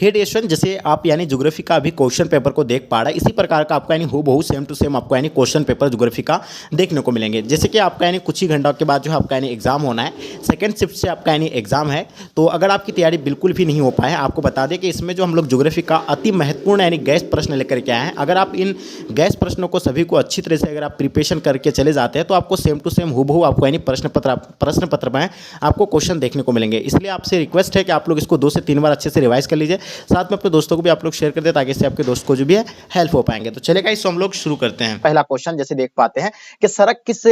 Head एशन जैसे आप यानी ज्योग्राफी का अभी क्वेश्चन पेपर को देख पा रहा है, इसी प्रकार का आपका यानी हूबहू सेम टू सेम आपको यानी क्वेश्चन पेपर ज्योग्राफी का देखने को मिलेंगे। जैसे कि आपका यानी कुछ ही घंटों के बाद जो है आपका यानी एग्जाम होना है, सेकंड शिफ्ट से आपका यानी एग्जाम है। तो अगर आपकी तैयारी बिल्कुल भी नहीं हो पाए, आपको बता दें कि इसमें जो हम लोग ज्योग्राफी का अति महत्वपूर्ण यानी गैस प्रश्न लेकर के आए हैं। अगर आप इन गैस प्रश्नों को सभी को अच्छी तरह से अगर आप प्रिपरेशन करके चले जाते हैं तो आपको सेम टू सेम हूबहू आपको यानी प्रश्न पत्र में आपको क्वेश्चन देखने को मिलेंगे। इसलिए आपसे रिक्वेस्ट है कि आप लोग इसको 2 से 3 बार अच्छे से रिवाइज कर लीजिए, साथ में अपने दोस्तों को भी आप लोग शेयर कर दें ताकि इससे आपके दोस्त को जो भी है हेल्प हो पाएंगे। तो चलेगा, इसको हम लोग शुरू करते हैं। पहला क्वेश्चन जैसे देख पाते हैं कि सड़क किस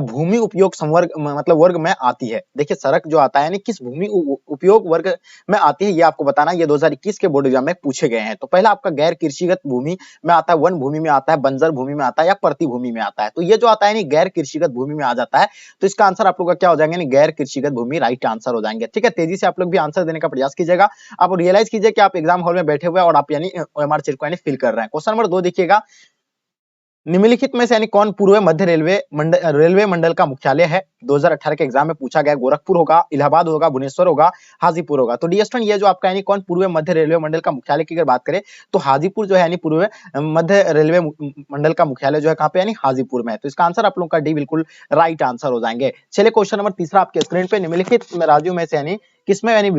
भूमि उपयोग संवर्ग मतलब वर्ग में आती है। देखिए सड़क जो आता है यानी किस भूमि उपयोग वर्ग में आती है, ये आपको बताना। ये 2021 के बोर्ड एग्जाम में पूछे गए हैं। तो पहला आपका गैर कृषिगत भूमि में आता है, वन भूमि में आता है, बंजर भूमि में आता है या प्रति भूमि में आता है। तो ये जो आता है यानी गैर कृषिगत भूमि में आ जाता है। तो इसका आंसर आप लोग का क्या हो जाएगा, गैर कृषिगत भूमि राइट आंसर हो जाएंगे। ठीक है, तेजी से आप लोग भी आंसर देने का प्रयास कीजिएगा। आप रियलाइज कीजिए कि आप एग्जाम हॉल में बैठे हुए और आप यानी ओएमआर शीट को यानी फिल कर रहे हैं। क्वेश्चन नंबर 2 देखिएगा, निम्नलिखित में से यानी कौन पूर्व मध्य रेलवे मंडल का मुख्यालय है। 2018 के एग्जाम में पूछा गया। गोरखपुर होगा, इलाहाबाद होगा, भुवनेश्वर होगा, हाजीपुर होगा। तो डी स्टूडेंट ये जो आपका यानी कौन पूर्व मध्य रेलवे मंडल का मुख्यालय की अगर बात करें तो हाजीपुर जो है यानी पूर्व मध्य रेलवे मंडल का मुख्यालय जो है कहाँ पे यानी हाजीपुर में है। तो इसका आंसर आप लोगों का डी बिल्कुल राइट आंसर हो जाएंगे। चलिए क्वेश्चन नंबर तीसरा आपके स्क्रीन पे, निम्नलिखित राज्यों में से यानी किसमें यानी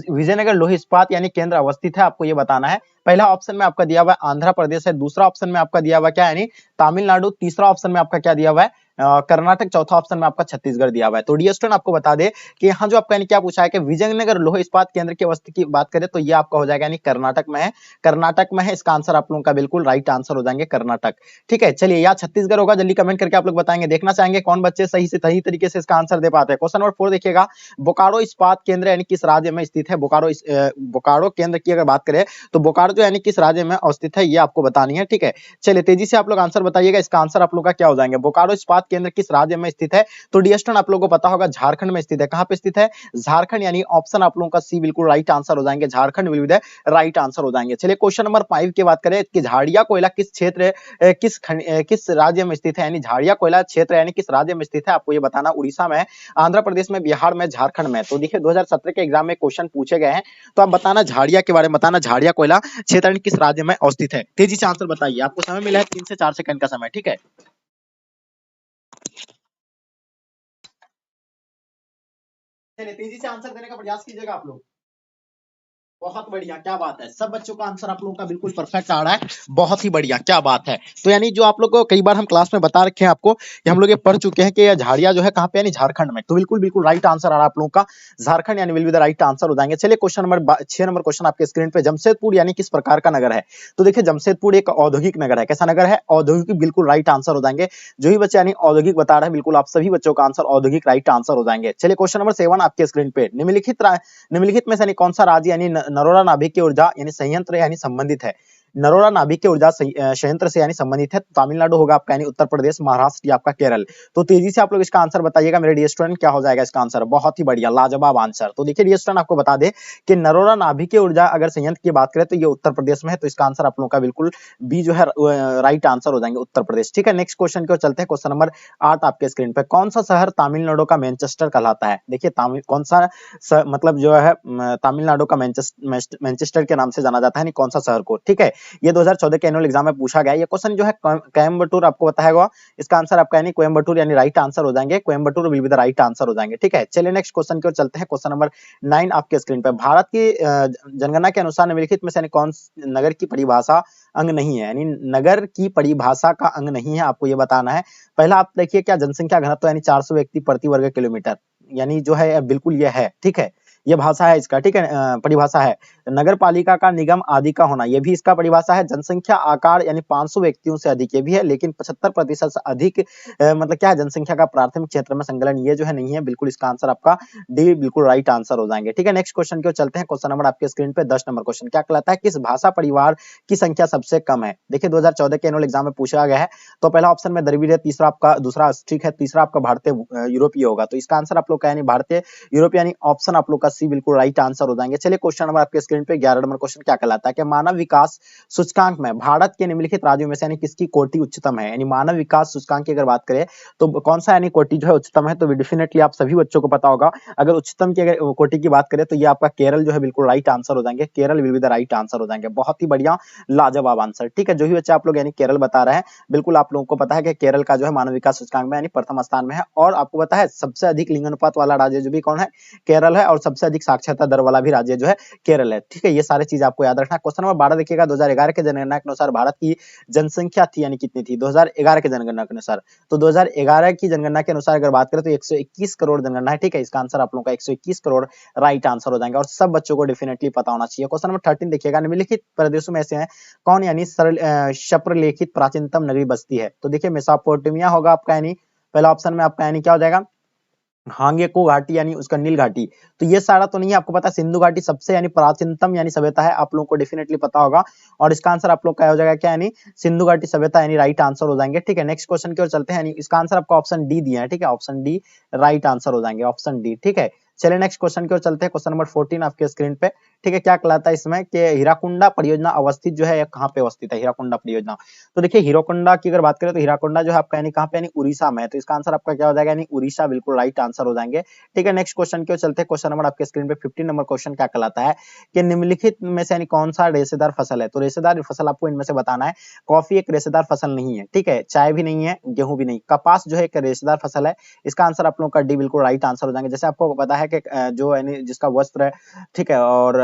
विजयनगर लौह इस्पात यानी केंद्र अवस्थित है, आपको ये बताना है। पहला ऑप्शन में आपका दिया हुआ है आंध्र प्रदेश है, दूसरा ऑप्शन में आपका दिया हुआ क्या है यानी तमिलनाडु, तीसरा ऑप्शन में आपका क्या दिया हुआ है कर्नाटक, चौथा ऑप्शन में आपका छत्तीसगढ़ दिया हुआ है। तो डियर स्टूडेंट आपको बता दे कि यहाँ जो आपका क्या पूछा है कि विजयनगर लौह इस्पात केंद्र की अवस्थित की बात करें तो ये आपका हो जाएगा यानी कर्नाटक में है। कर्नाटक में है, इसका आंसर आप लोगों का बिल्कुल राइट आंसर हो जाएंगे कर्नाटक। ठीक है, चलिए या छत्तीसगढ़ होगा, जल्दी कमेंट करके आप लोग बताएंगे। देखना चाहेंगे कौन बच्चे सही तरीके से इसका आंसर दे पाते हैं। क्वेश्चन नंबर 4 देखिएगा, बोकारो इस्पात केंद्र यानी किस राज्य में स्थित है। बोकारो केंद्र की अगर बात करें तो बोकारो जो यानी किस राज्य में अवस्थित है, ये आपको बतानी है। ठीक है, चलिए तेजी से आप लोग आंसर बताइएगा। इसका आंसर आप लोग का क्या हो जाएंगे, बोकारो इस्पात केंद्र किस राज्य में स्थित है। तो डियर स्टूडेंट आप लोगों को पता होगा झारखंड में स्थित है। कहां पे स्थित है, झारखंड, यानी ऑप्शन आप लोगों का सी बिल्कुल राइट आंसर हो जाएंगे। Jharkhand will be the right answer हो जाएंगे। चलिए क्वेश्चन नंबर 5 की बात करें कि झाड़िया कोयला किस क्षेत्र किस राज्य में स्थित है, यानी झाड़िया कोयला क्षेत्र यानी किस राज्य में स्थित है, आपको ये बताना। उड़ीसा में, आंध्र प्रदेश में, बिहार में, झारखंड में। तो देखिए 2017 के एग्जाम में क्वेश्चन पूछे गए हैं, तो आप बताना झाड़िया के बारे में बताना, झाड़िया कोयला क्षेत्र किस राज्य में अवस्थित है। तेजी से आंसर बताइए, आपको समय मिला है 3 से 4 सेकंड का समय। ठीक है, चलिए तेजी से आंसर देने का प्रयास कीजिएगा आप लोग। बहुत बढ़िया, क्या बात है, सब बच्चों का आंसर आप लोगों का बिल्कुल परफेक्ट आ रहा है। बहुत ही बढ़िया, क्या बात है। तो यानी जो आप लोग को कई बार हम क्लास में बता रखे हैं आपको कि हम लोग ये पढ़ चुके हैं कि ये झाड़िया जो है कहां पे यानी झारखंड में। तो बिल्कुल राइट आंसर आ रहा है आप लोगों का, झारखंड यानी will be the right answer हो जाएंगे। चलिए क्वेश्चन नंबर 6 नंबर क्वेश्चन आपके स्क्रीन पे, जमशेदपुर यानी किस प्रकार का नगर है। तो देखिए जमशेदपुर एक औद्योगिक नगर है। कैसा नगर है, औद्योगिक, बिल्कुल राइट आंसर हो जाएंगे। जो भी बच्चे यानी औद्योगिक बता रहे हैं, बिल्कुल आप सभी बच्चों का आंसर औद्योगिक राइट आंसर हो जाएंगे। चलिए क्वेश्चन नंबर 7 आपके स्क्रीन पे, निम्नलिखित में से कौन सा राज्य यानी नरोरा नाभिक की ऊर्जा यानी संयंत्र यानी संबंधित है। नरोरा नाभिक की ऊर्जा संयंत्र से यानी संबंधित है। तमिलनाडु होगा आपका यानी उत्तर प्रदेश, महाराष्ट्र या आपका केरल। तो तेजी से आप लोग इसका आंसर बताइएगा मेरे डियर स्टूडेंट, क्या हो जाएगा इसका आंसर। बहुत ही बढ़िया, लाजवाब आंसर। तो देखिए डियर स्टूडेंट आपको बता दे कि नरोरा नाभिक की ऊर्जा अगर संयंत्र की बात करें तो ये उत्तर प्रदेश में है। तो इसका आंसर आप लोगों का बिल्कुल बी जो है राइट आंसर हो जाएंगे, उत्तर प्रदेश। ठीक है, नेक्स्ट क्वेश्चन की ओर चलते हैं। क्वेश्चन नंबर 8 आपके स्क्रीन पे, कौन सा शहर तमिलनाडु का मैनचेस्टर कहलाता है। देखिए कौन सा मतलब जो है तमिलनाडु का मैनचेस्टर के नाम से जाना जाता है, कौन सा शहर को। ठीक है, ये 2014 के एनुअल एग्जाम में पूछा गया। ये क्वेश्चन जो है कोयम्बटूर आपको बताया, इसका आंसर आपका यानी कोयम्बटूर यानी राइट आंसर हो जाएंगे। Coimbatore will be the right answer हो जाएंगे। ठीक है, चलिए नेक्स्ट क्वेश्चन की ओर चलते हैं। क्वेश्चन नंबर 9 आपके स्क्रीन पे, भारत की जनगणना के अनुसार निम्नलिखित में से कौन नगर की परिभाषा अंग नहीं है, यानी नगर की परिभाषा का अंग नहीं है, आपको ये बताना है। पहला आप देखिए क्या जनसंख्या घनत्व यानी 400 व्यक्ति प्रति वर्ग किलोमीटर, यानी जो है बिल्कुल ये है। ठीक है, ये भाषा है इसका। ठीक है, परिभाषा है। नगर पालिका का निगम आदि का होना, ये भी इसका परिभाषा है। जनसंख्या आकार यानी 500 व्यक्तियों से अधिक, ये भी है, लेकिन 75% से अधिक मतलब क्या है जनसंख्या का प्राथमिक क्षेत्र में संकलन, ये जो है नहीं है। बिल्कुल इसका आंसर आपका डी बिल्कुल राइट आंसर हो जाएंगे। ठीक है, नेक्स्ट क्वेश्चन की ओर चलते हैं। क्वेश्चन नंबर आपके स्क्रीन पे 10 नंबर क्वेश्चन क्या कहलाता है, किस भाषा परिवार की संख्या सबसे कम है। देखिए 2014 के एनुअल एग्जाम में पूछा गया है। तो पहला ऑप्शन में द्रविड़ है, तीसरा आपका दूसरा ठीक है, तीसरा आपका भारतीय यूरोपीय होगा। तो इसका आंसर आप लोग का यानी भारतीय यूरोपीय यानी ऑप्शन आप लोग का सी बिल्कुल राइट आंसर हो जाएंगे। चलिए क्वेश्चन नंबर आपके स्क्रीन पे 11 नंबर क्वेश्चन क्या कहलाता है कि मानव विकास सूचकांक में भारत के निम्नलिखित राज्यों में से यानी किसकी कोटि उच्चतम है। यानी मानव विकास सूचकांक की अगर बात करें तो कौन सा यानी कोटि जो है उच्चतम है, तो डेफिनेटली आप सभी बच्चों को पता होगा। अगर उच्चतम की अगर कोटि की बात करें तो ये आपका केरल जो है बिल्कुल राइट आंसर हो जाएंगे। Kerala will be the right answer हो जाएंगे। बहुत ही बढ़िया, लाजवाब आंसर। ठीक है, जो भी बच्चे आप लोग यानी केरल बता रहे हैं, बिल्कुल आप लोगों को पता है कि केरल का जो है मानव विकास सूचकांक में यानी प्रथम स्थान में है। और आपको पता है सबसे अधिक लिंगानुपात वाला राज्य जो भी कौन है, केरल है। और सबसे अधिक साक्षरता दर वाला भी राज्य जो है केरल है। ठीक है, ये सारी चीज आपको याद रखना है। क्वेश्चन नंबर 12 देखिएगा, 2011 के जनगणना के अनुसार भारत की जनसंख्या थी यानी कितनी थी 2011 के जनगणना के अनुसार। तो 2011 की जनगणना के अनुसार अगर बात करें तो 121 करोड़ जनगणना है। ठीक है, इसका आंसर आप लोगों का 121 करोड़ राइट आंसर हो जाएंगे और सब बच्चों को डेफिनेटली पता होना चाहिए। क्वेश्चन नंबर 13 देखिएगा, निम्नलिखित प्रदेशों में से है कौन यानी सरल क्षप्रलेखित प्राचीनतम नगरी बस्ती है। तो देखिए मेसोपोटामिया होगा आपका, यानी पहला ऑप्शन में आपका यानी क्या हो जाएगा, हांगेको घाटी यानी उसका नील घाटी। तो ये सारा तो नहीं है, आपको पता है सिंधु घाटी सबसे यानी प्राचीनतम यानी सभ्यता है, आप लोगों को डेफिनेटली पता होगा। और इसका आंसर आप लोग का हो जाएगा क्या, यानी सिंधु घाटी सभ्यता यानी राइट आंसर हो जाएंगे। ठीक है, नेक्स्ट क्वेश्चन की ओर चलते हैं। यानी इसका आंसर आपको ऑप्शन डी दिया है। ठीक है, ऑप्शन डी राइट आंसर हो जाएंगे, ऑप्शन डी। ठीक है, चलिए नेक्स्ट क्वेश्चन की ओर चलते हैं। क्वेश्चन नंबर 14 आपके स्क्रीन पे। ठीक है, क्या कहलाता है इसमें कि हीराकुंडा परियोजना अवस्थित जो है कहाँ पे अवस्थित है हीराकुंडा परियोजना। तो देखिए हीराकुंडा की अगर बात करें तो हीराकुंडा जो है आपका यानी कहाँ पे, यानी उड़ीसा में है। तो इसका आंसर आपका क्या हो जाएगा, यानी उड़ीसा बिल्कुल राइट आंसर हो जाएंगे। ठीक है, नेक्स्ट क्वेश्चन की ओर चलते हैं। क्वेश्चन नंबर आपके स्क्रीन पे 15 नंबर क्वेश्चन क्या कहलाता है कि निम्नलिखित में से यानी कौन सा रेशेदार फसल है। तो रेशेदार फसल आपको इनमें से बताना है। कॉफी एक रेशेदार फसल नहीं है। ठीक है, चाय भी नहीं है, गेहूं भी नहीं, कपास जो है एक रेशेदार फसल है। इसका आंसर आप लोगों का डी बिल्कुल राइट आंसर हो जाएंगे। जैसे आपको पता है कि जो यानी जिसका वस्त्र है, ठीक है, और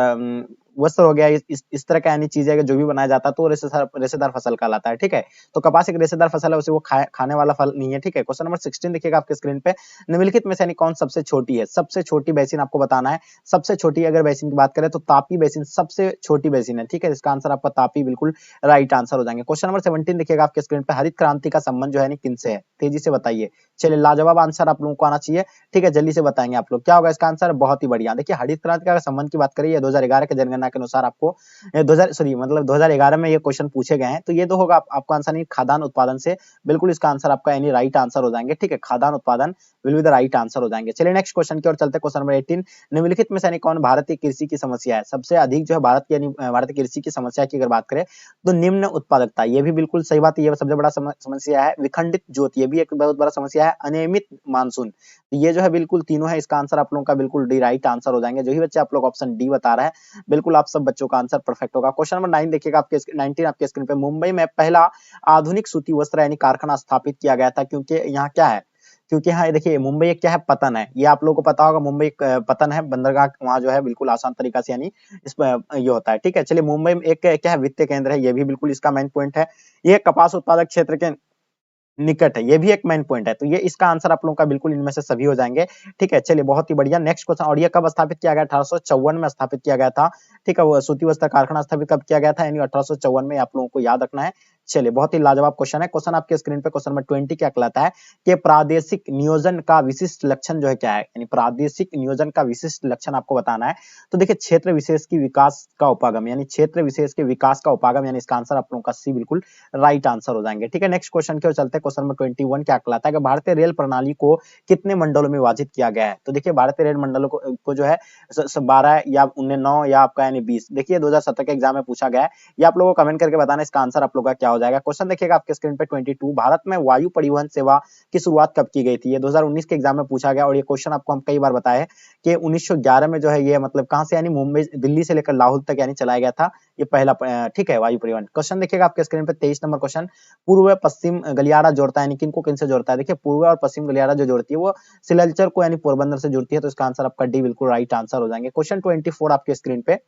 वस्त्र हो गया, इस तरह का यानी चीजें जो भी बनाया जाता है तो रेशेदार फसल कहलाता है। ठीक है, तो कपास एक रेशेदार फसल है, उसे वो खाने वाला फल नहीं है। ठीक है, क्वेश्चन नंबर 16 देखिएगा आपके स्क्रीन पे, निम्नलिखित में से यानी कौन सबसे छोटी है। सबसे छोटी बेसिन आपको बताना है। सबसे छोटी अगर बेसिन की बात करें तो तापी बेसिन सबसे छोटी बेसिन है। ठीक है, इसका आंसर आपका तापी बिल्कुल राइट आंसर हो जाएंगे। क्वेश्चन नंबर 17 देखिएगा आपके स्क्रीन पे, हरित क्रांति का संबंध जो है किनसे है, तेजी से बताइए। चलिए लाजवाब आंसर आप लोगों को आना चाहिए। ठीक है, जल्दी से बताएंगे आप लोग, क्या होगा इसका आंसर, बहुत ही बढ़िया। देखिए हरित क्रांति का संबंध की बात करें 2011 के जनगणना के अनुसार आपको 2011 में ये क्वेश्चन पूछे गए हैं। तो ये तो होगा आपका आंसर नहीं, खाद्यान्न उत्पादन से बिल्कुल इसका आंसर आपका यानी राइट आंसर हो जाएंगे। ठीक है, खाद्यान्न उत्पादन will be the right answer हो जाएंगे। चलिए नेक्स्ट क्वेश्चन की ओर चलते हैं। क्वेश्चन नंबर 18, निम्नलिखित में से कौन भारतीय कृषि की समस्या है। सबसे अधिक जो है भारत की यानी भारतीय कृषि की समस्या की अगर बात करें तो निम्न उत्पादकता, ये भी बिल्कुल सही बात है, ये सबसे बड़ा समस्या है। विखंडित जोत, ये भी एक बहुत बड़ा समस्या है। अनियमित मानसून, ये जो है बिल्कुल तीनों है। इसका आंसर आप लोगों का बिल्कुल डी राइट आंसर हो जाएंगे। जो ही बच्चे आप लोग ऑप्शन डी बता रहे हैं, बिल्कुल आप सब बच्चों का आंसर परफेक्ट होगा। क्वेश्चन नंबर 9 देखिएगा आपके 19 आपके स्क्रीन पे, मुंबई में पहला आधुनिक सूती वस्त्र यानी कारखाना स्थापित किया गया था। क्योंकि यहाँ क्या है, क्योंकि यहाँ देखिए मुंबई एक क्या है, पतन है। ये आप लोगों को पता होगा, मुंबई एक पतन है, बंदरगाह वहाँ जो है बिल्कुल आसान तरीका से यानी इस ये होता है। ठीक है, चलिए मुंबई में एक क्या है, वित्तीय केंद्र है, ये भी बिल्कुल इसका मेन पॉइंट है। ये कपास उत्पादक क्षेत्र के निकट है, ये भी एक मेन पॉइंट है। तो ये इसका आंसर आप लोगों का बिल्कुल इनमें से सभी हो जाएंगे। ठीक है, चलिए बहुत ही बढ़िया। नेक्स्ट क्वेश्चन, और ये कब स्थापित किया गया, 1854 में स्थापित किया गया था। ठीक है, वो सूती वस्त्र कारखाना स्थापित कब किया गया था, यानी 1854 में, आप लोगों को याद रखना है। चलिए बहुत ही लाजवाब क्वेश्चन है। क्वेश्चन आपके स्क्रीन पे क्वेश्चन नंबर 20 क्या कहलाता है कि प्रादेशिक नियोजन का विशिष्ट लक्षण जो है क्या है, यानी प्रादेशिक नियोजन का विशिष्ट लक्षण आपको बताना है। तो देखिए क्षेत्र विशेष की विकास का उपागम, यानी क्षेत्र विशेष के विकास का उपागम, यानी इसका आंसर आप लोगों का सी बिल्कुल राइट आंसर हो जाएंगे। ठीक है, नेक्स्ट क्वेश्चन की ओर चलते हैं। क्वेश्चन नंबर 21 क्या कहलाता है कि भारतीय रेल प्रणाली को कितने मंडलों में विभाजित किया गया है। तो देखिए भारतीय रेल मंडलों को जो है 12 या 9 या आपका यानी 20। देखिए 2017 के एग्जाम में पूछा गया है, ये आप लोगों को कमेंट करके बताना इसका आंसर आप लोगों का क्या हो जाएगा। क्वेश्चन देखिएगा आपके स्क्रीन पे 22, भारत में वायु परिवहन सेवा की शुरुआत कब की गई थी। ये 2019 के एग्जाम में पूछा गया और ये क्वेश्चन आपको हम कई बार बताए कि 1911 में जो है ये मतलब कहां से, यानी मुंबई दिल्ली से लेकर लाहौल तक यानी चलाया गया था ये पहला ठीक है वायु परिवहन। क्वेश्चन देखिएगा आपके स्क्रीन पे 23 नंबर क्वेश्चन, पूर्व पश्चिम गलियारा जोड़ता है, यानी किनको किनसे जोड़ता है। देखिए पूर्व और पश्चिम गलियारा जो जोड़ती है वो सिलचर को यानी पोरबंदर से जुड़ती है। तो इसका आंसर आपका डी बिल्कुल राइट आंसर हो जाएंगे। क्वेश्चन 24 आपके स्क्रीन पे,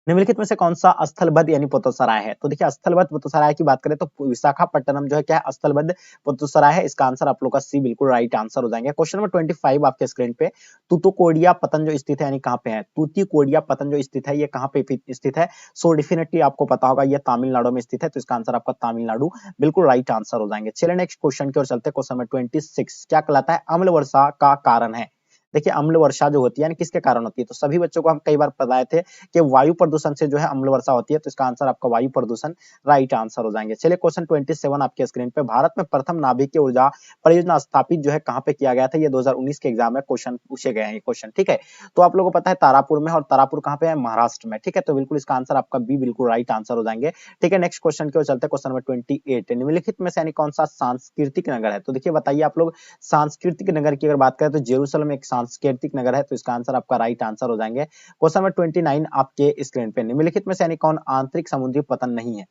निम्नलिखित में से कौन सा स्थलबद्ध यानी पोतोसराय है। तो देखिए स्थलबद्ध पोतोसराय की बात करें तो विशाखापट्टनम जो है क्या है, स्थलबद्ध पोतोसराय है। इसका आंसर आप लोग का सी बिल्कुल राइट आंसर हो जाएंगे। क्वेश्चन नंबर 25 आपके स्क्रीन पे, तूतुकोडिया पतन जो स्थित है, यानी कहाँ पे है, तूतिकोडिया पतन जो स्थित है ये कहाँ पे स्थित है। सो डेफिनेटली आपको पता होगा ये तमिलनाडु में स्थित है। तो इसका आंसर आपका तमिलनाडु बिल्कुल राइट आंसर हो जाएंगे। चलिए नेक्स्ट क्वेश्चन की ओर चलते हैं। क्वेश्चन नंबर 26 क्या कहलाता है, अम्ल वर्षा का कारण है। देखिए अम्ल वर्षा जो होती है यानी किसके कारण होती है, तो सभी बच्चों को हम कई बार बताए थे कि वायु प्रदूषण से जो है अम्ल वर्षा होती है, तो इसका आंसर आपका वायु प्रदूषण राइट आंसर हो जाएंगे। चलिए क्वेश्चन 27 आपके स्क्रीन पे, भारत में प्रथम नाभिकीय ऊर्जा परियोजना स्थापित जो है कहाँ पे किया गया था, ये 2019 के एग्जाम में क्वेश्चन पूछे गए हैं ये क्वेश्चन, ठीक है। तो आप लोगों को पता है तारापुर में, और तारापुर कहाँ पे है, महाराष्ट्र में, ठीक है। तो बिल्कुल इसका आंसर आपका बी बिल्कुल राइट आंसर हो जाएंगे, ठीक है। नेक्स्ट क्वेश्चन की ओर चलते हैं, क्वेश्चन नंबर 28, निम्नलिखित में से यानी कौन सा सांस्कृतिक नगर है, तो देखिए बताइए आप लोग, सांस्कृतिक नगर की अगर बात करें तो जेरूसलम एक सांस्कृतिक नगर है, तो इसका आंसर आपका राइट आंसर हो जाएंगे। क्वेश्चन नंबर 29 आपके स्क्रीन पे, निम्नलिखित में से यानी कौन आंतरिक समुद्री पतन नहीं है,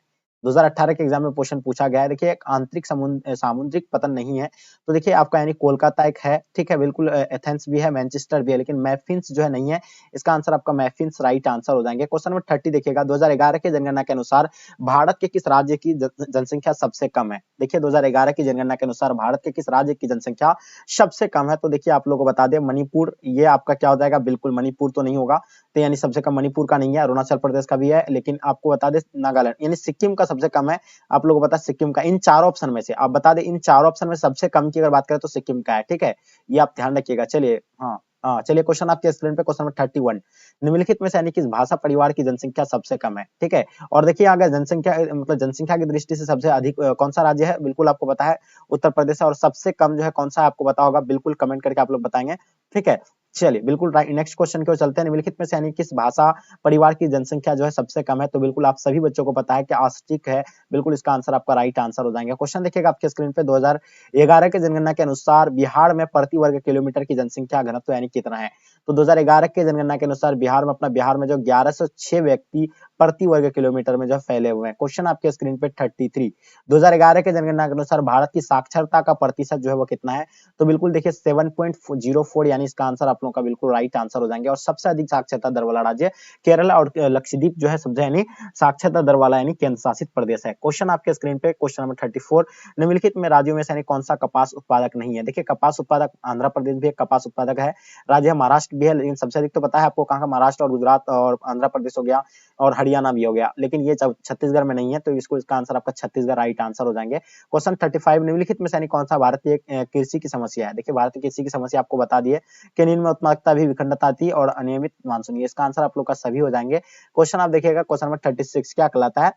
2018 के एग्जाम में क्वेश्चन पूछा गया है। देखिए एक आंतरिक सामुद्रिक पतन नहीं है, तो देखिए आपका यानी कोलकाता एक है, ठीक है, बिल्कुल एथेंस भी है, मैनचेस्टर भी है, लेकिन मैफिन्स जो है नहीं है, इसका आंसर आपका मैफिन्स राइट आंसर हो जाएंगे। क्वेश्चन नंबर 30 देखिएगा, 2011 की जनगणना के अनुसार भारत के किस राज्य की जनसंख्या सबसे कम है, देखिए 2011 की जनगणना के अनुसार भारत के किस राज्य की जनसंख्या सबसे कम है, तो देखिए आप लोगों को बता दें मणिपुर, ये आपका क्या हो जाएगा, बिल्कुल मणिपुर तो नहीं होगा, तो यानी सबसे कम मणिपुर का नहीं है, अरुणाचल प्रदेश का भी है, लेकिन आपको बता दें नागालैंड यानी सिक्किम का सबसे कम है, आप लोगों को पता है सिक्किम का। इन चार ऑप्शन में से आप बता दें, इन चार ऑप्शन में सबसे कम की अगर बात करें तो सिक्किम का है, ठीक है, ये आप ध्यान रखिएगा। चलिए हाँ चलिए क्वेश्चन आपके स्क्रीन पे, क्वेश्चन नंबर 31, निम्नलिखित में से यानी किस भाषा परिवार की जनसंख्या सबसे कम है, ठीक है। और देखिए अगर जनसंख्या मतलब जनसंख्या की दृष्टि से सबसे अधिक कौन सा राज्य है, बिल्कुल आपको पता है उत्तर प्रदेश है, और सबसे कम जो है कौन सा आपको पता होगा, बिल्कुल कमेंट करके आप लोग बताएंगे, ठीक है। चलिए बिल्कुल राइट, नेक्स्ट क्वेश्चन की ओर चलते हैं, निम्नलिखित में से यानी किस भाषा परिवार की जनसंख्या जो है सबसे कम है, तो बिल्कुल आप सभी बच्चों को पता है कि आस्टिक है, बिल्कुल इसका आंसर आपका राइट आंसर हो जाएंगे। क्वेश्चन देखिएगा आपके स्क्रीन पे, 2011 के जनगणना के अनुसार बिहार में प्रति वर्ग किलोमीटर की जनसंख्या घनत्व यानी कितना है, तो 2011 के जनगणना के अनुसार बिहार में जो 1106 व्यक्ति प्रति वर्ग किलोमीटर में जो फैले हुए हैं। क्वेश्चन आपके स्क्रीन पे 33, 2011 के जनगणना के अनुसार भारत की साक्षरता का प्रतिशत जो है वो कितना है, तो बिल्कुल देखिए 7.04, यानी इसका आंसर आप लोगों का बिल्कुल राइट आंसर हो जाएंगे। और सबसे अधिक साक्षरता दर वाला राज्य केरल और लक्षद्वीप जो है सबसे यानी साक्षरता दर वाला यानी केंद्र शासित प्रदेश है। क्वेश्चन आपके स्क्रीन पे, क्वेश्चन नंबर 34, निम्नलिखित में राज्यों में से यानी कौन सा कपास उत्पादक नहीं है, देखिए कपास उत्पादक आंध्र प्रदेश भी एक कपास उत्पादक है, राज्य महाराष्ट्र भी है, लेकिन सबसे अधिक तो पता है आपको कहाँ का, महाराष्ट्र और गुजरात और आंध्र प्रदेश हो गया और हरियाणा भी हो गया, लेकिन ये छत्तीसगढ़ में नहीं है, तो इसको इसका आंसर आपका छत्तीसगढ़ राइट आंसर हो जाएंगे। क्वेश्चन 35, निम्नलिखित में से यानी कौन सा भारतीय कृषि की समस्या है, देखिए भारतीय कृषि की समस्या आपको बता दिए कि निम्न उत्पादकता भी विखंडता थी और अनियमित मानसून, ये इसका आंसर आप लोग का सभी हो जाएंगे। क्वेश्चन आप देखिएगा, क्वेश्चन नंबर 36 क्या कहलाता है,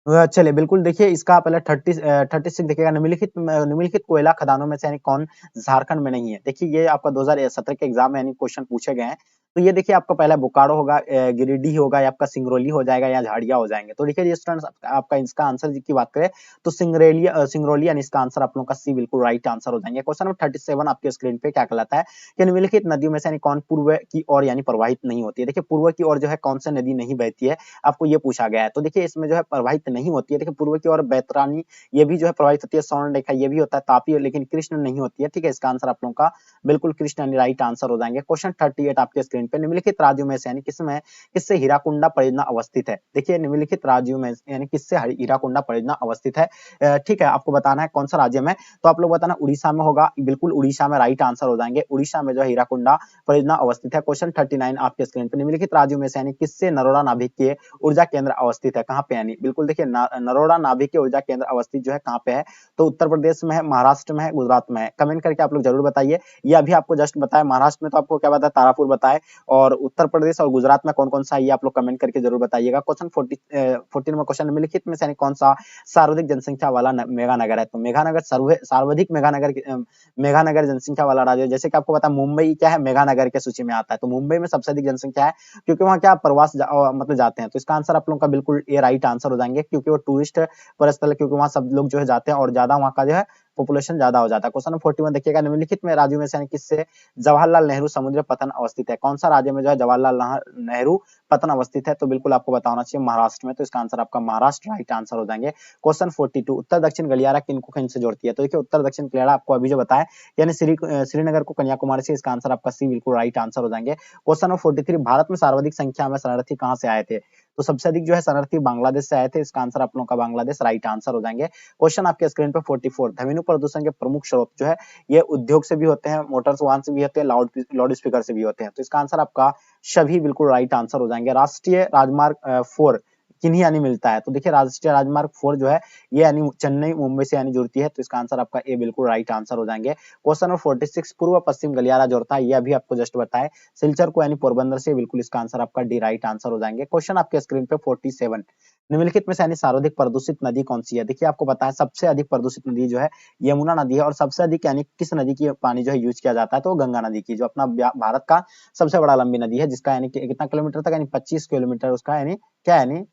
चलिए बिल्कुल देखिए इसका पहले 36 देखिएगा, निम्नलिखित कोयला खदानों में से यानी कौन झारखंड में नहीं है, देखिए ये आपका 2017 के एग्जाम में यानी क्वेश्चन पूछे गए हैं, तो ये देखिए आपका पहला बोकारो होगा, गिरिडीह होगा, या आपका सिंगरौली हो जाएगा, या झाड़िया हो जाएंगे। तो देखिए स्टूडेंट्स आपका इसका आंसर की बात करें तो सिंगरौली यानी इसका आंसर आप लोगों का सी बिल्कुल राइट आंसर हो जाएंगे। क्वेश्चन नंबर 37 आपके स्क्रीन पे क्या कहलाता है कि निम्नलिखित नदियों में से यानी कौन पूर्व की ओर यानी प्रवाहित नहीं होती है, देखिए पूर्व की ओर जो है कौन सी नदी नहीं बहती है, आपको ये पूछा गया है। तो देखिए इसमें जो है प्रवाहित नहीं होती है, देखिए पूर्व की ओर बैतरानी ये भी जो है प्रवाहित होती है, स्वर्ण रेखा ये भी होता है, तापी, लेकिन कृष्ण नहीं होती है, ठीक है। इसका आंसर आप लोगों का बिल्कुल कृष्ण यानी राइट आंसर हो जाएंगे। क्वेश्चन 38 आपके स्क्रीन पे, निम्नलिखित राज्यों में से यानी किससे हीराकुंडा परियोजना अवस्थित है, देखिए निम्नलिखित राज्यों में यानी किससे हीराकुंडा परियोजना अवस्थित है, ठीक है, आपको बताना है कौन सा राज्य में, तो आप लोग बताना उड़ीसा में होगा, बिल्कुल उड़ीसा में राइट आंसर हो जाएंगे, उड़ीसा में जो हीराकुंडा परियोजना अवस्थित है। क्वेश्चन 39 आपके स्क्रीन पे, निम्नलिखित राज्यों में से यानी किससे नरोड़ा नाभिकीय ऊर्जा केंद्र अवस्थित है, कहाँ पे, यानी बिल्कुल देखिए नरोड़ा नाभिकीय ऊर्जा केंद्र अवस्थित जो है कहाँ पे है, तो उत्तर प्रदेश में है, महाराष्ट्र में है, गुजरात में है, कमेंट करके आप लोग जरूर बताइए। ये अभी आपको जस्ट बताया, महाराष्ट्र में तो आपको क्या बताया, तारापुर बताए, और उत्तर प्रदेश और गुजरात में कौन कौन सा है ये आप लोग कमेंट करके जरूर बताइएगा। क्वेश्चन 14 में क्वेश्चन निम्नलिखित में से यानी कौन सा सर्वाधिक जनसंख्या वाला मेगा नगर है, तो मेगानगर सर्वाधिक मेगानगर जनसंख्या वाला राज्य, जैसे कि आपको पता है मुंबई क्या है, मेगानगर के सूची में आता है, तो मुंबई में सबसे अधिक जनसंख्या है, क्योंकि वहाँ क्या प्रवास मतलब जाते हैं, तो इसका आंसर आप लोगों का बिल्कुल ये राइट आंसर हो जाएंगे, क्योंकि वो टूरिस्ट स्थल है, क्योंकि वहाँ सब लोग जो है जाते हैं और ज्यादा वहाँ का जो है पॉपुलेशन ज्यादा हो जाता है। क्वेश्चन 41 देखिएगा, निम्नलिखित में राज्यों में से किससे जवाहरलाल नेहरू समुद्र पतन अवस्थित है, कौन सा राज्य में जो है जवाहरलाल नेहरू पतन अवस्थित है, तो बिल्कुल आपको बताना चाहिए महाराष्ट्र में, तो इसका आंसर आपका महाराष्ट्र राइट आंसर हो जाएंगे। क्वेश्चन 42, उत्तर दक्षिण गलियारा किनको किन से जोड़ती है, तो देखिए उत्तर दक्षिण गलियारा आपको अभी जो बताया यानी श्रीनगर को कन्याकुमारी से, इसका आंसर आपका सी बिल्कुल राइट आंसर हो जाएंगे। क्वेश्चन नंबर 43, भारत में सर्वाधिक संख्या में शरणार्थी कहां से आए थे, तो सबसे अधिक जो है शरणार्थी बांग्लादेश से आए थे, इसका आंसर आप लोगों का बांग्लादेश राइट आंसर हो जाएंगे। क्वेश्चन आपके स्क्रीन पे 44, ध्वनि प्रदूषण के प्रमुख स्रोत जो है ये उद्योग से भी होते हैं, मोटर वाहन से भी होते हैं, लाउड स्पीकर से भी होते हैं, तो इसका आंसर आपका सभी बिल्कुल राइट आंसर हो जाएंगे। राष्ट्रीय राजमार्ग 4 किन्हीं यानी मिलता है? तो देखिए राष्ट्रीय राजमार्ग 4 जो है ये यानी चेन्नई मुंबई से यानी जुड़ती है, तो इसका आंसर आपका ए बिल्कुल राइट आंसर हो जाएंगे। क्वेश्चन नंबर 46 पूर्व पश्चिम गलियारा जोड़ता है, ये अभी आपको जस्ट बताए सिलचर को यानी पोरबंदर से, बिल्कुल इसका आंसर आपका डी राइट आंसर हो जाएंगे। क्वेश्चन आपके स्क्रीन पे 47 निम्नलिखित में से यानी सर्वाधिक प्रदूषित नदी कौन सी है? देखिए आपको पता है सबसे अधिक प्रदूषित नदी जो है यमुना नदी है, और सबसे अधिक यानी किस नदी की पानी जो है यूज किया जाता है, तो गंगा नदी की, जो अपना भारत का सबसे बड़ा लंबी नदी है, जिसका यानी कितना किलोमीटर तक, यानी 25 किलोमीटर उसका यानी क्या यानी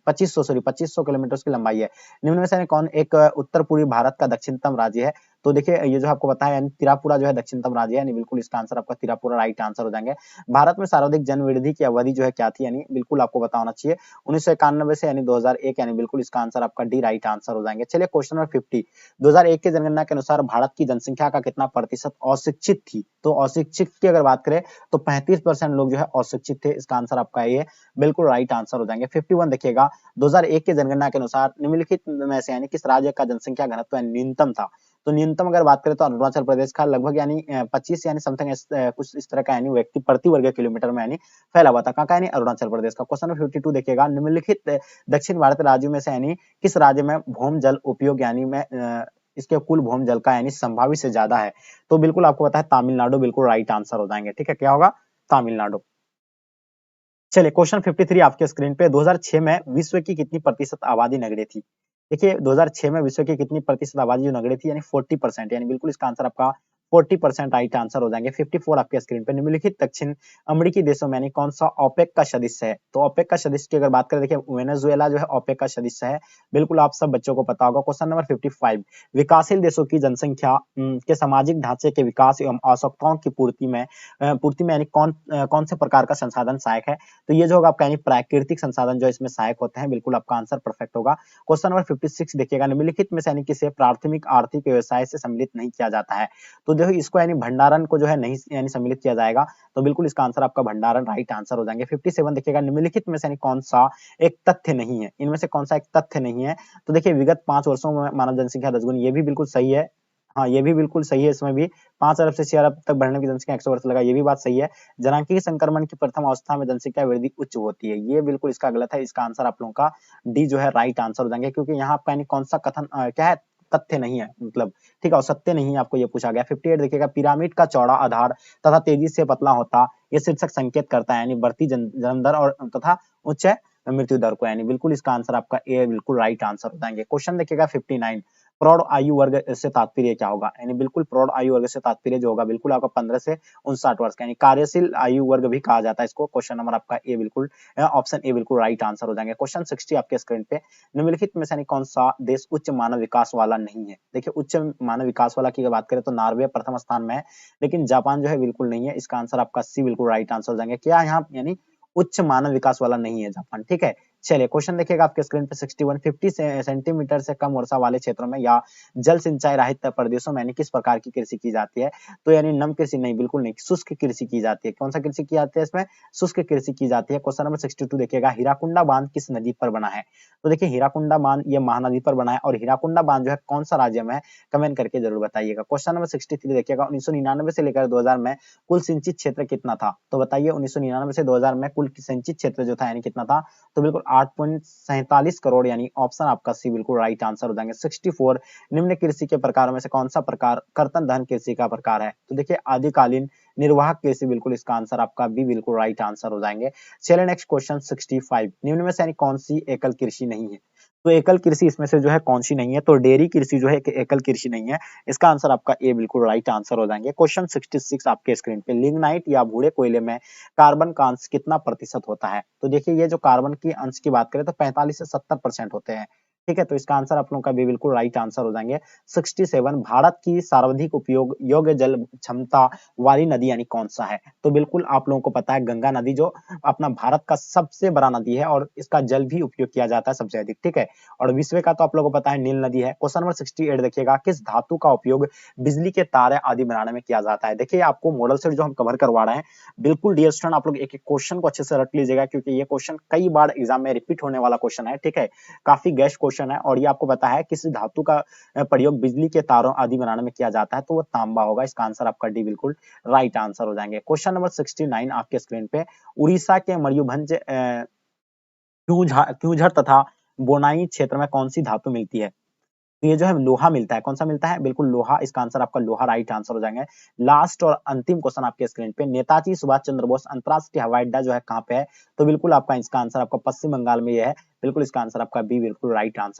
2500 किलोमीटर उसकी लंबाई है। निम्न में से कौन एक उत्तर पूर्वी भारत का दक्षिणतम राज्य है? तो देखिए ये जो आपको पता है यानी त्रिपुरा जो है दक्षिणतम राज्य है, यानी बिल्कुल इसका आंसर आपका त्रिपुरा राइट आंसर हो जाएंगे। भारत में सर्वाधिक जनवृद्धि की अवधि जो है क्या थी, यानी बिल्कुल आपको पता होना चाहिए 1991 से यानी 2001, यानी बिल्कुल इसका आंसर आपका डी राइट आंसर हो जाएंगे। चलिए क्वेश्चन नंबर 50 2001 की जनगणना के अनुसार भारत की जनसंख्या का कितना प्रतिशत अशिक्षित थी? तो अशिक्षित की अगर बात करें तो 35% लोग जो है अशिक्षित थे, इसका आंसर आपका ये बिल्कुल राइट आंसर हो जाएंगे। 51 देखिएगा 2001 की जनगणना के अनुसार निम्नलिखित में से यानी किस राज्य का जनसंख्या घनत्व न्यूनतम था? तो न्यूनतम अगर बात करें तो अरुणाचल प्रदेश का लगभग यानी 25 यानी समथिंग कुछ इस तरह का यानी व्यक्ति प्रति वर्ग किलोमीटर में यानी फैला हुआ था। कहाँ का? यानी अरुणाचल प्रदेश का। क्वेश्चन नंबर 52 देखिएगा निम्नलिखित दक्षिण भारत राज्यों में से यानी किस राज्य में भूम जल उपयोग यानी में इसके कुल भूम जल का यानी संभावित से ज्यादा है? तो बिल्कुल आपको पता है तमिलनाडु बिल्कुल राइट आंसर हो जाएंगे। ठीक है, क्या होगा? तमिलनाडु। चलिए क्वेश्चन 53 आपके स्क्रीन पे 2006 में विश्व की कितनी प्रतिशत आबादी नगरीय थी? देखिए 2006 में विश्व की कितनी प्रतिशत आबादी जो नगरीय थी, यानी 40%, यानी बिल्कुल इसका आंसर आपका 40% राइट आंसर हो जाएंगे। 54 आपके स्क्रीन पे निम्नलिखित दक्षिण अमेरिकी देशों में यानी कौन सा ओपेक का सदस्य है? तो ओपेक का सदस्य की अगर बात करें, देखिए वेनेजुएला जो है ओपेक का सदस्य है, बिल्कुल आप सब बच्चों को पता होगा। क्वेश्चन नंबर 55 विकासशील देशों की जनसंख्या के सामाजिक ढांचे के विकास एवं आवश्यकताओं की पूर्ति में यानी कौन से प्रकार का संसाधन सहायक है? तो ये जो होगा आपका यानी प्राकृतिक संसाधन जो इसमें सहायक होते हैं, बिल्कुल आपका आंसर परफेक्ट होगा। क्वेश्चन नंबर 56 देखिएगा निम्नलिखित में से यानी किसे प्राथमिक आर्थिक व्यवसाय से सम्मिलित नहीं किया जाता है? तो देखो इसको यानी भंडारण को जो है नहीं यानी सम्मिलित किया जाएगा, तो बिल्कुल इसका आंसर आपका भंडारण राइट आंसर हो जाएंगे। 57 देखिएगा निम्नलिखित में से यानी कौन सा एक तथ्य नहीं है? इनमें से कौन सा एक तथ्य नहीं है? तो देखिए विगत 5 वर्षों में मानव जनसंख्या 10 गुनी, ये भी बिल्कुल सही है। हाँ, ये भी बिल्कुल सही है, इसमें भी 5 अरब से 6 अरब तक बढ़ने की जनसंख्या 100 वर्ष लगा, ये भी बात सही है। जनांकीय संक्रमण की प्रथम अवस्था में जनसंख्या वृद्धि उच्च होती है, ये बिल्कुल इसका गलत है। इसका आंसर आप लोगों का डी जो है राइट आंसर हो जाएंगे, क्योंकि यहाँ पे यानी कौन सा कथन क्या है, तथ्य नहीं है, मतलब ठीक है, और सत्य नहीं है, आपको ये पूछा गया। 58 देखिएगा पिरामिड का चौड़ा आधार तथा तेजी से पतला होता, ये शीर्षक संकेत करता है यानी बढ़ती जन्म दर और तथा उच्च मृत्यु दर को, यानी बिल्कुल इसका आंसर आपका ए बिल्कुल राइट आंसर हो जाएंगे। क्वेश्चन देखिएगा 59 प्रौढ़ आयु वर्ग से तात्पर्य क्या होगा? यानी बिल्कुल प्रौढ़ आयु वर्ग से तात्पर्य जो होगा बिल्कुल आपका 15 से 59 वर्ष का, यानी कार्यशील आयु वर्ग भी कहा जाता है इसको। क्वेश्चन नंबर आपका ए बिल्कुल ऑप्शन ए बिल्कुल राइट आंसर हो जाएंगे। क्वेश्चन 60 आपके स्क्रीन पे निम्नलिखित में से कौन सा देश उच्च मानव विकास वाला नहीं है? देखिए उच्च मानव विकास वाला की बात करें तो नॉर्वे प्रथम स्थान में है, लेकिन जापान जो है बिल्कुल नहीं है। इसका आंसर आपका सी बिल्कुल राइट आंसर हो जाएंगे। क्या यहाँ यानी उच्च मानव विकास वाला नहीं है जापान? ठीक है, चलिए क्वेश्चन देखिएगा आपके स्क्रीन पे 61 50 सेंटीमीटर से कम वर्षा वाले क्षेत्रों में या जल सिंचाई रहित प्रदेशों में यानी किस प्रकार की कृषि की जाती है? तो यानी नम कृषि नहीं, बिल्कुल नहीं, शुष्क कृषि की जाती है। कौन सा कृषि की जाती है इसमें? शुष्क कृषि की जाती है। क्वेश्चन नंबर 62 देखिएगा हीराकुंडा बांध किस नदी पर बना है? तो देखिए हीराकुंडा बांध ये महानदी पर बना है, और हीराकुंडा बांध जो है कौन सा राज्य में है, कमेंट करके जरूर बताइएगा। क्वेश्चन नंबर 63 देखिएगा 1999 से लेकर 2000 में कुल सिंचित क्षेत्र कितना था? तो बताइए 1999 से 2000 में कुल सिंचित क्षेत्र जो था यानी कितना था? तो बिल्कुल 8.47 करोड़, यानी ऑप्शन आपका सी बिल्कुल राइट आंसर हो जाएंगे। 64 निम्न कृषि के प्रकारों में से कौन सा प्रकार कर्तन धन कृषि का प्रकार है? तो देखिए आदिकालीन निर्वाहक कृषि, बिल्कुल इसका आंसर आपका बी बिल्कुल राइट आंसर हो जाएंगे। चलिए नेक्स्ट क्वेश्चन 65 निम्न में से यानी कौन सी एकल कृषि नहीं है? तो एकल कृषि इसमें से जो है कौन सी नहीं है? तो डेयरी कृषि जो है एकल कृषि नहीं है, इसका आंसर आपका ए बिल्कुल राइट आंसर हो जाएंगे। क्वेश्चन 66 आपके स्क्रीन पे लिग्नाइट या भूरे कोयले में कार्बन का अंश कितना प्रतिशत होता है? तो देखिए ये जो कार्बन की अंश की बात करें तो 45 से 70% होते हैं। ठीक है, तो इसका आंसर आप लोगों का भी बिल्कुल राइट आंसर हो जाएंगे। 67 भारत की सर्वाधिक उपयोग योग्य जल क्षमता वाली नदी यानी कौन सा है? तो बिल्कुल आप लोगों को पता है गंगा नदी जो अपना भारत का सबसे बड़ा नदी है, और इसका जल भी उपयोग किया जाता है सबसे अधिक। ठीक है, और विश्व का तो आप लोगों को पता है नील नदी है। क्वेश्चन नंबर 68 देखिएगा किस धातु का उपयोग बिजली के तारे आदि बनाने में किया जाता है? देखिए आपको मॉडल सेट जो हम कवर करवा रहे हैं, बिल्कुल डियर स्टूडेंट आप लोग एक एक क्वेश्चन को अच्छे से रट लीजिएगा, क्योंकि ये क्वेश्चन कई बार एग्जाम में रिपीट होने वाला क्वेश्चन है। ठीक है, काफी गेस्ट क्वेश्चन है, और ये आपको पता है किस धातु का प्रयोग बिजली के तारों आदि बनाने में किया जाता है, तो वो तांबा होगा। इसका आंसर आपका डी बिल्कुल राइट आंसर हो जाएंगे। क्वेश्चन नंबर 69 आपके स्क्रीन पे उड़ीसा के मयूरभंज क्यूझर तथा बोनाई क्षेत्र में कौन सी धातु मिलती है? तो ये जो है लोहा मिलता है। कौन सा मिलता है? बिल्कुल लोहा। इसका आंसर आपका लोहा राइट आंसर हो जाएंगे। लास्ट और अंतिम क्वेश्चन आपके स्क्रीन पे, नेताजी सुभाष चंद्र बोस अंतरराष्ट्रीय हवाई अड्डा जो है कहाँ पे है? तो बिल्कुल आपका इसका आंसर आपका पश्चिम बंगाल में ये है। बिल्कुल इसका आंसर आपका बी बिल्कुल राइट आंसर